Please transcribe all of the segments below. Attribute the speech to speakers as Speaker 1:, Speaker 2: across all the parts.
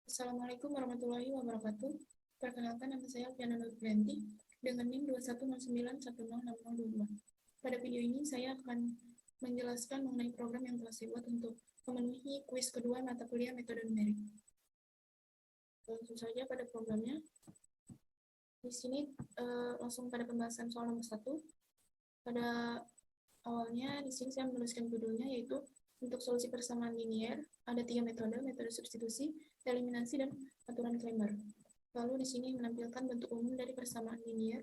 Speaker 1: Assalamualaikum warahmatullahi wabarakatuh. Perkenalkan, nama saya Alfiana Nurfianti dengan NIM 21091060022. Pada video ini saya akan menjelaskan mengenai program yang telah saya buat untuk memenuhi kuis kedua mata kuliah metode numerik. Langsung saja pada programnya. Di sini langsung pada pembahasan soal nomor 1. Pada awalnya di sini saya menuliskan judulnya, yaitu untuk solusi persamaan linier ada 3 metode: metode substitusi, eliminasi, dan aturan Cramer. Lalu di sini menampilkan bentuk umum dari persamaan linier,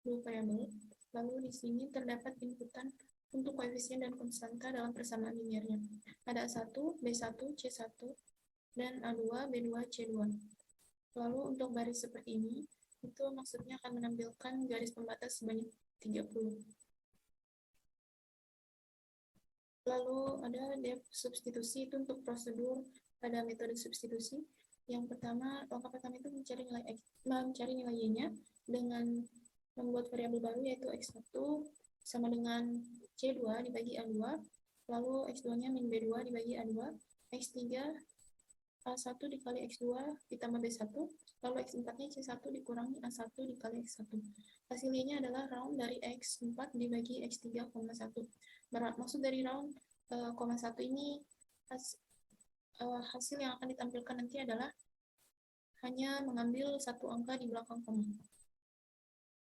Speaker 1: 2 variabel. Lalu di sini terdapat inputan untuk koefisien dan konstanta dalam persamaan liniernya. Ada A1, B1, C1, dan A2, B2, C2. Lalu untuk baris seperti ini, itu maksudnya akan menampilkan garis pembatas sebanyak 30. Lalu ada def substitusi, itu untuk prosedur pada metode substitusi. Yang pertama, langkah pertama itu mencari nilai y-nya dengan membuat variabel baru, yaitu x1 sama dengan c2 dibagi a2, lalu x2-nya min b2 dibagi a2, x3 a1 dikali x2 ditambah b1, lalu x4-nya c1 dikurangi a1 dikali x1. Hasilnya adalah round dari x4 dibagi x3, 1. Maksud dari round, 1 ini hasil yang akan ditampilkan nanti adalah hanya mengambil satu angka di belakang koma.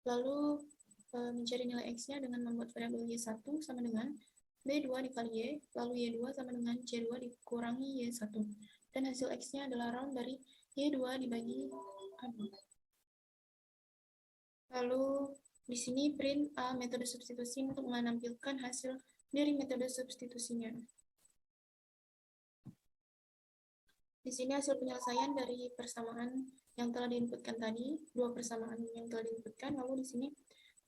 Speaker 1: Lalu mencari nilai x-nya dengan membuat variabel y1 sama dengan b2 dikali y, lalu y2 sama dengan c2 dikurangi y1. Dan hasil x-nya adalah round dari y2 dibagi a2. Lalu di sini print A metode substitusi untuk menampilkan hasil dari metode substitusinya. Di sini hasil penyelesaian dari persamaan yang telah diinputkan tadi, 2 persamaan yang telah diinputkan, lalu di sini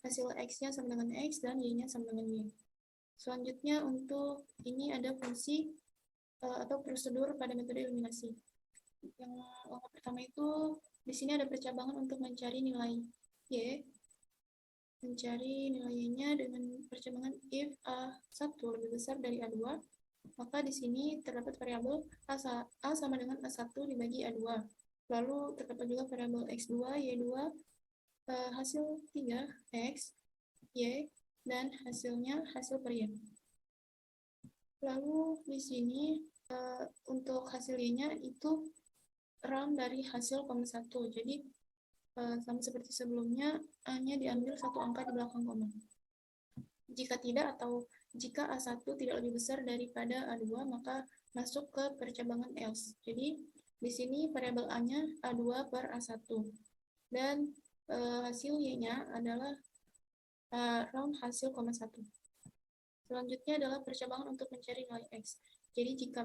Speaker 1: hasil x-nya sama dengan x dan y-nya sama dengan y. Selanjutnya untuk ini ada fungsi atau prosedur pada metode eliminasi. Yang langkah pertama itu di sini ada percabangan untuk mencari nilai y. Mencari nilai y-nya dengan percabangan if A1 lebih besar dari A2, maka di sini terdapat variabel A sama dengan A1 dibagi A2. Lalu terdapat juga variabel X2, Y2, hasil 3, X, Y, dan hasilnya hasil per Y. Lalu di sini untuk hasil Y-nya itu round dari hasil koma 1. Jadi sama seperti sebelumnya, A-nya diambil satu angka di belakang koma. Jika tidak, atau jika A1 tidak lebih besar daripada A2, maka masuk ke percabangan else. Jadi di sini variabel A-nya A2 per A1. Dan hasil Y-nya adalah round hasil koma 1. Selanjutnya adalah percabangan untuk mencari nilai X. Jadi jika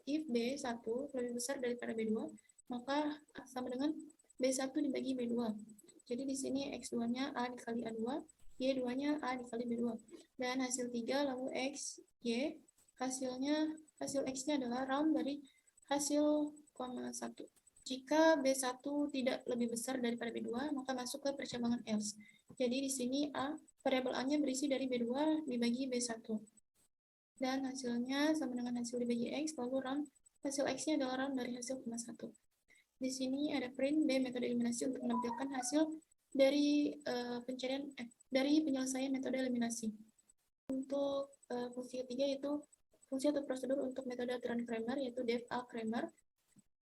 Speaker 1: if B1 lebih besar daripada B2, maka sama dengan B1 dibagi B2. Jadi di sini X2-nya A dikali A2, Y2-nya A dikali B2. Dan hasil 3 lalu X, Y, hasil X-nya adalah round dari hasil koma 1. Jika B1 tidak lebih besar daripada B2, maka masuk ke percabangan else. Jadi di sini variabel A-nya berisi dari B2 dibagi B1. Dan hasilnya sama dengan hasil dibagi X, lalu round hasil X-nya adalah round dari hasil koma 1. Di sini ada print B metode eliminasi untuk menampilkan hasil dari dari penyelesaian metode eliminasi. Untuk fungsi ketiga yaitu fungsi atau prosedur untuk metode aturan Cramer, yaitu def A Cramer.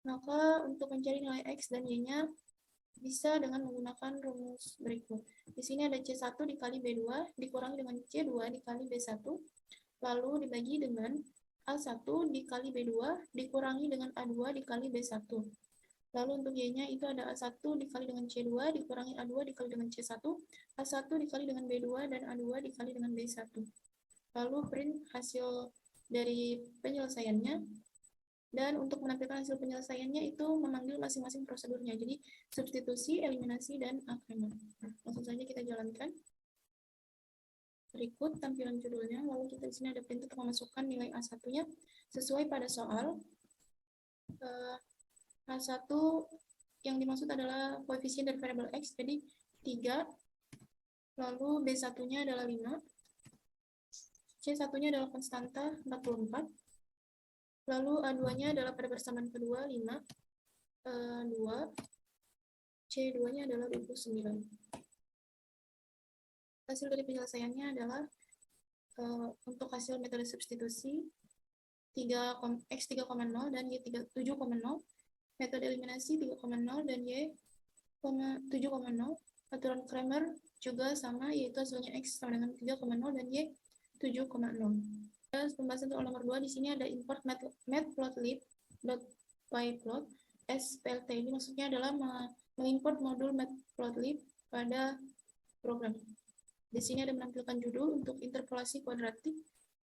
Speaker 1: Maka untuk mencari nilai X dan Y-nya bisa dengan menggunakan rumus berikut. Di sini ada C1 dikali B2 dikurangi dengan C2 dikali B1, lalu dibagi dengan A1 dikali B2 dikurangi dengan A2 dikali B1. Lalu untuk Y-nya itu ada A1 dikali dengan C2 dikurangi A2 dikali dengan C1, A1 dikali dengan B2, dan A2 dikali dengan B1. Lalu print hasil dari penyelesaiannya. Dan untuk menampilkan hasil penyelesaiannya itu memanggil masing-masing prosedurnya. Jadi substitusi, eliminasi, dan Cramer. Langsung saja kita jalankan. Berikut tampilan judulnya. Lalu kita di sini ada print untuk memasukkan nilai A1-nya sesuai pada soal. A1 yang dimaksud adalah koefisien dari variabel X, jadi 3. Lalu B1-nya adalah 5. C1-nya adalah konstanta 44. Lalu A2-nya adalah pada persamaan kedua 5, 2, C2-nya adalah 29. Hasil dari penyelesaiannya adalah untuk hasil metode substitusi X 3,0 dan Y 7,0, metode eliminasi 3,0 dan Y 7,0. Aturan Cramer juga sama, yaitu hasilnya X sama dengan 3,0 dan Y 7,0. Pembahasan soal nomor 2, di sini ada import matplotlib.pyplot SPLT. Ini maksudnya adalah mengimport modul matplotlib pada program. Di sini ada menampilkan judul untuk interpolasi kuadratik,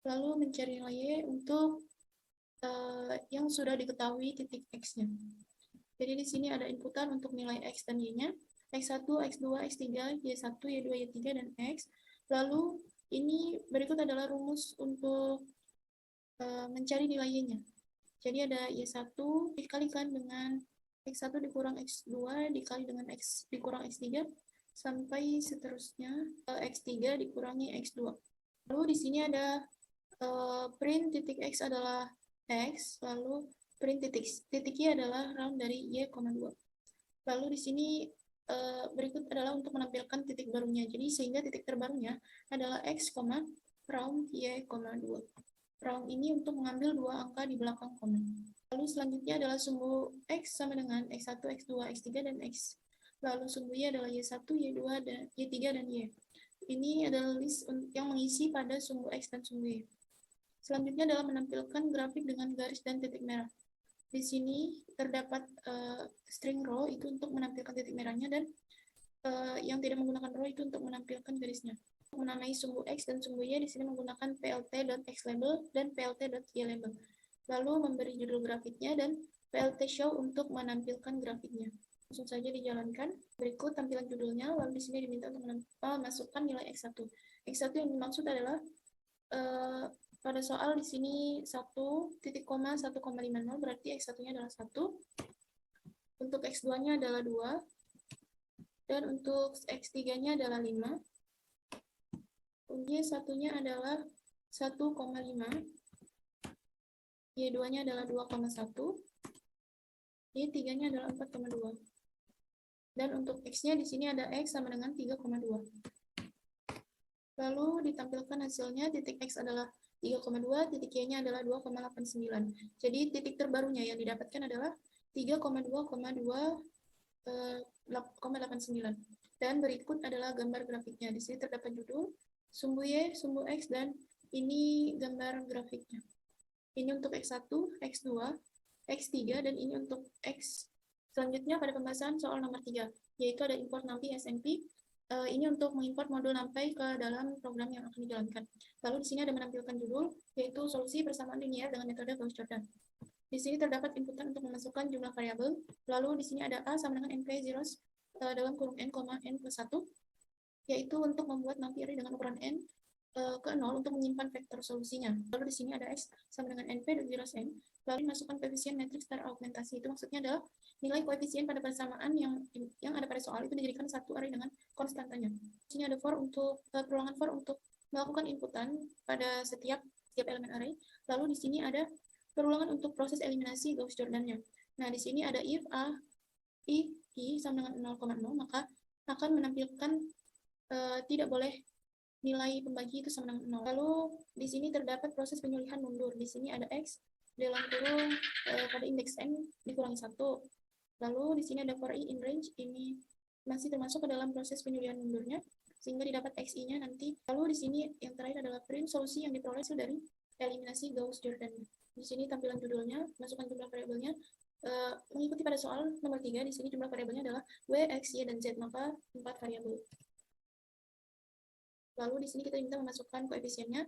Speaker 1: lalu mencari nilai Y untuk yang sudah diketahui titik X-nya. Jadi di sini ada inputan untuk nilai X dan Y-nya, X1, X2, X3, Y1, Y2, Y3, dan X. Lalu ini berikut adalah rumus untuk mencari nilai Y-nya. Jadi ada Y1 dikalikan dengan X1 dikurang X2 dikali dengan X dikurang X3 sampai seterusnya X3 dikurangi X2. Lalu di sini ada print titik X adalah X, lalu print titik Y adalah round dari Y, 2. Lalu di sini berikut adalah untuk menampilkan titik barunya. Jadi sehingga titik terbarunya adalah X, round Y, 2. Round ini untuk mengambil dua angka di belakang koma. Lalu selanjutnya adalah sumbu X sama dengan X1, X2, X3, dan X. Lalu sumbu Y adalah Y1, Y2, dan Y3, dan Y. Ini adalah list yang mengisi pada sumbu X dan sumbu Y. Selanjutnya adalah menampilkan grafik dengan garis dan titik merah. Di sini terdapat string row itu untuk menampilkan titik merahnya, dan yang tidak menggunakan row itu untuk menampilkan garisnya. Menamai sumbu X dan sumbu Y di sini menggunakan plt.xlabel dan plt.ylabel. Lalu memberi judul grafiknya dan plt show untuk menampilkan grafiknya. Langsung saja dijalankan. Berikut tampilan judulnya, lalu di sini diminta untuk memasukkan nilai X1. X1 yang dimaksud adalah pada soal di sini 1,1,50 berarti X1-nya adalah 1. Untuk X2-nya adalah 2. Dan untuk X3-nya adalah 5. Y1-nya adalah 1,5. Y2-nya adalah 2,1. Y3-nya adalah 4,2. Dan untuk X-nya di sini ada X sama dengan 3,2. Lalu ditampilkan hasilnya, titik X adalah 3,2, titik Y-nya adalah 2,89. Jadi titik terbarunya yang didapatkan adalah 3,2,2,89. Dan berikut adalah gambar grafiknya. Di sini terdapat judul, sumbu Y, sumbu X, dan ini gambar grafiknya. Ini untuk X1, X2, X3, dan ini untuk X. Selanjutnya pada pembahasan soal nomor 3, yaitu ada import NumPy SMP. Ini untuk mengimport modul NumPy ke dalam program yang akan dijalankan. Lalu di sini ada menampilkan judul, yaitu solusi persamaan linier dengan metode Gauss-Jordan. Di sini terdapat inputan untuk memasukkan jumlah variabel. Lalu di sini ada A sama dengan NP zeros dalam kurung N, N plus 1, yaitu untuk membuat NumPy array dengan ukuran N ke 0 untuk menyimpan vektor solusinya. Lalu di sini ada X sama dengan NP dan zeros N. Lalu dimasukkan koefisien matriks teraugmentasi. Itu maksudnya adalah nilai koefisien pada persamaan yang ada pada soal itu dijadikan satu array dengan konstantanya. Di sini ada for untuk perulangan for untuk melakukan inputan pada setiap elemen array. Lalu di sini ada perulangan untuk proses eliminasi Gauss-Jordan-nya. Nah, di sini ada if A, I sama dengan 0,0, maka akan menampilkan tidak boleh nilai pembagi itu sama dengan 0. Lalu di sini terdapat proses penyulihan mundur. Di sini ada X dalam kurung pada indeks N dikurangi 1. Lalu di sini ada for I in range, ini masih termasuk ke dalam proses penyulihan mundurnya, sehingga didapat XI-nya nanti. Lalu di sini yang terakhir adalah print solusi yang diperoleh dari eliminasi Gauss-Jordan. Di sini tampilan judulnya, masukkan jumlah variabelnya, mengikuti pada soal nomor 3, di sini jumlah variabelnya adalah W, X, Y, dan Z, maka 4 variabel. Lalu di sini kita diminta memasukkan koefisiennya.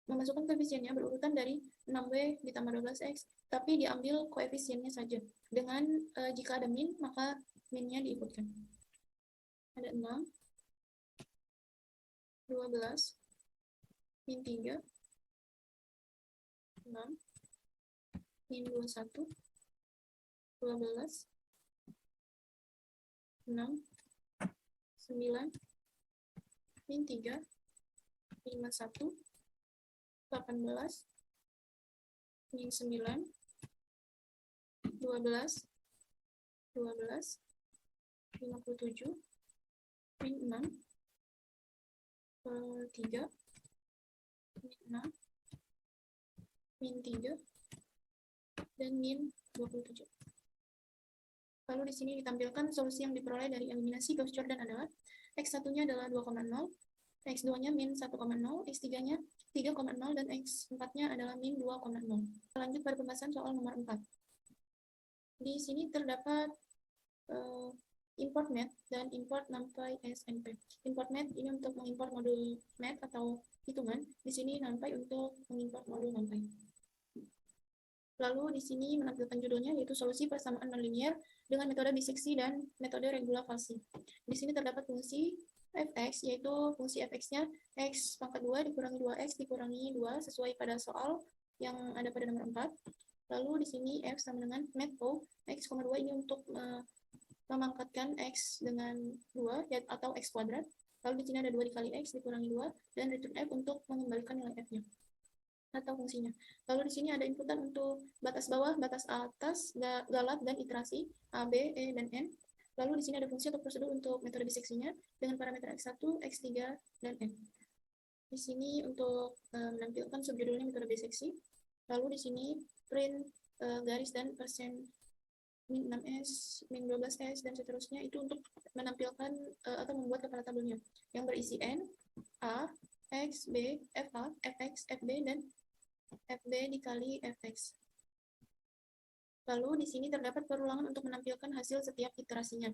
Speaker 1: Memasukkan koefisiennya berurutan dari 6W ditambah 12X, tapi diambil koefisiennya saja. Dengan jika ada min, maka minnya diikutkan. Ada 6, 12, min 3, 6, min 21, 12, 6, 9, min 3, 51, 18, min 9, 12, 12, 57, min 6, 3, min 6, min 3, dan min 27. Lalu di sini ditampilkan solusi yang diperoleh dari eliminasi Gauss Jordan adalah X1-nya adalah 2,0, X2-nya min 1,0, X3-nya 3,0, dan X4-nya adalah min 2,0. Lanjut pada pembahasan soal nomor 4. Di sini terdapat import math dan import numpy SNP. Import math ini untuk mengimport modul math atau hitungan. Di sini numpy untuk mengimport modul numpy. Lalu di sini menampilkan judulnya yaitu solusi persamaan nonlinear dengan metode biseksi dan metode regulasi. Di sini terdapat fungsi fx, yaitu fungsi fx-nya x pangkat 2 dikurangi 2x dikurangi 2 sesuai pada soal yang ada pada nomor 4. Lalu di sini f sama dengan matpo x, 2 ini untuk memangkatkan x dengan 2 atau x kuadrat. Lalu di sini ada 2 dikali x dikurangi 2 dan return f untuk mengembalikan nilai f-nya atau fungsinya. Lalu di sini ada inputan untuk batas bawah, batas atas, galat, dan iterasi A, B, E, dan N. Lalu di sini ada fungsi atau prosedur untuk metode biseksinya dengan parameter X1, X3, dan N. Di sini untuk menampilkan subjudulnya metode biseksi. Lalu di sini print garis dan persen min 6S, min 12S, dan seterusnya itu untuk menampilkan atau membuat kepala tabelnya yang berisi N, A, X, B, FA, FX, FB, dan FB dikali Fx. Lalu di sini terdapat perulangan untuk menampilkan hasil setiap iterasinya.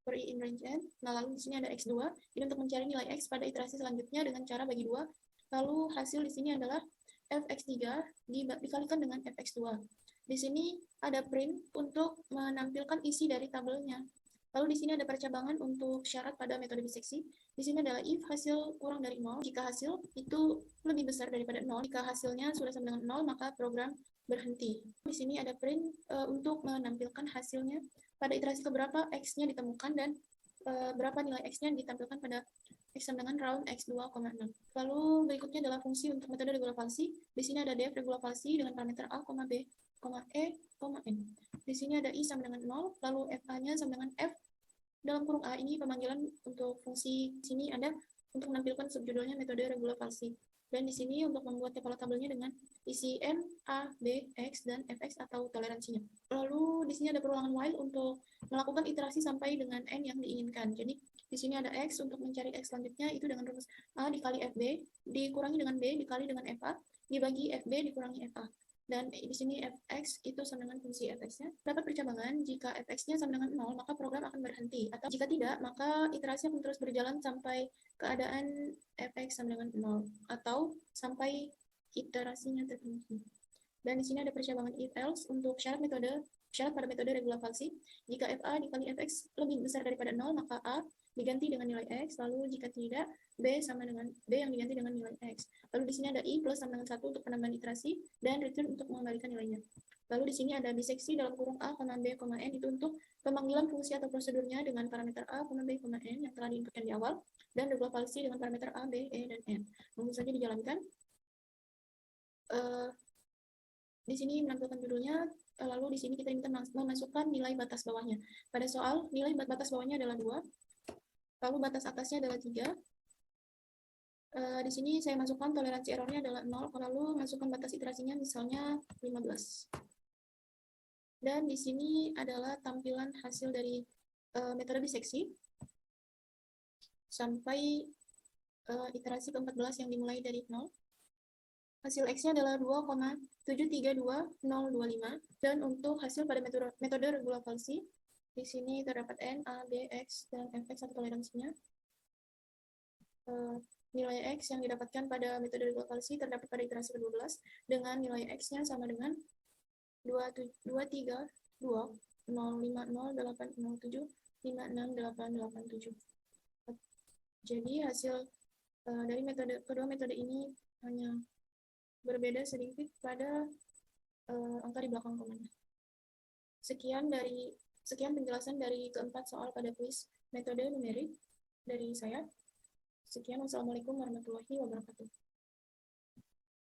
Speaker 1: Per in range n. Nah, lalu di sini ada x2. Ini untuk mencari nilai x pada iterasi selanjutnya dengan cara bagi 2. Lalu hasil di sini adalah fx3 dikalikan dengan fx2. Di sini ada print untuk menampilkan isi dari tabelnya. Lalu di sini ada percabangan untuk syarat pada metode biseksi. Di sini adalah if hasil kurang dari 0, jika hasil itu lebih besar daripada 0, jika hasilnya sudah sama dengan 0, maka program berhenti. Di sini ada print untuk menampilkan hasilnya pada iterasi keberapa x-nya ditemukan dan berapa nilai x-nya ditampilkan pada x sama dengan round x2,6. Lalu berikutnya adalah fungsi untuk metode regulasi. Di sini ada def regulasi dengan parameter a, b, e, n. Di sini ada i sama dengan 0, lalu fa-nya sama dengan f dalam kurung a. Ini pemanggilan untuk fungsi sini ada untuk menampilkan subjudulnya metode regulasi. Dan di sini untuk membuat kepala tabelnya dengan isi n, a, b, x, dan fx atau toleransinya. Lalu di sini ada perulangan while untuk melakukan iterasi sampai dengan n yang diinginkan. Jadi di sini ada x untuk mencari x selanjutnya itu dengan rumus a dikali fb dikurangi dengan b dikali dengan fa dibagi fb dikurangi fa. Dan di sini fx itu sama dengan fungsi fx-nya. Dapat percabangan, jika fx-nya sama dengan 0, maka program akan berhenti. Atau jika tidak, maka iterasi akan terus berjalan sampai keadaan fx sama dengan 0. Atau sampai iterasinya terpenuhi. Dan di sini ada percabangan if else untuk syarat pada metode regulasi. Jika fa dikali fx lebih besar daripada 0, maka a diganti dengan nilai x, lalu jika tidak, b sama dengan b yang diganti dengan nilai x. Lalu di sini ada i plus sama dengan 1 untuk penambahan iterasi dan return untuk mengembalikan nilainya. Lalu di sini ada biseksi dalam kurung a, b, n itu untuk pemanggilan fungsi atau prosedurnya dengan parameter a, b, n yang telah diinputkan di awal dan regulasi dengan parameter a, b, e, dan n. Langsung saja dijalankan. Di sini menampilkan judulnya, lalu di sini kita diminta memasukkan nilai batas bawahnya. Pada soal, nilai batas bawahnya adalah 2, lalu batas atasnya adalah 3. Di sini saya masukkan toleransi errornya adalah 0, lalu masukkan batas iterasinya misalnya 15. Dan di sini adalah tampilan hasil dari metode biseksi sampai iterasi ke-14 yang dimulai dari 0. Hasil X-nya adalah 2,732025 dan untuk hasil pada metode regulasi di sini terdapat N, A, B, X, dan Fx atau toleransinya. Nilai X yang didapatkan pada metode regulasi terdapat pada iterasi ke-12 dengan nilai X-nya sama dengan 232,050,807,56887. Jadi hasil dari kedua metode ini hanya berbeda sedikit pada angka di belakang komanya. Sekian penjelasan dari keempat soal pada kuis metode numerik dari saya. Sekian, wassalamualaikum warahmatullahi wabarakatuh.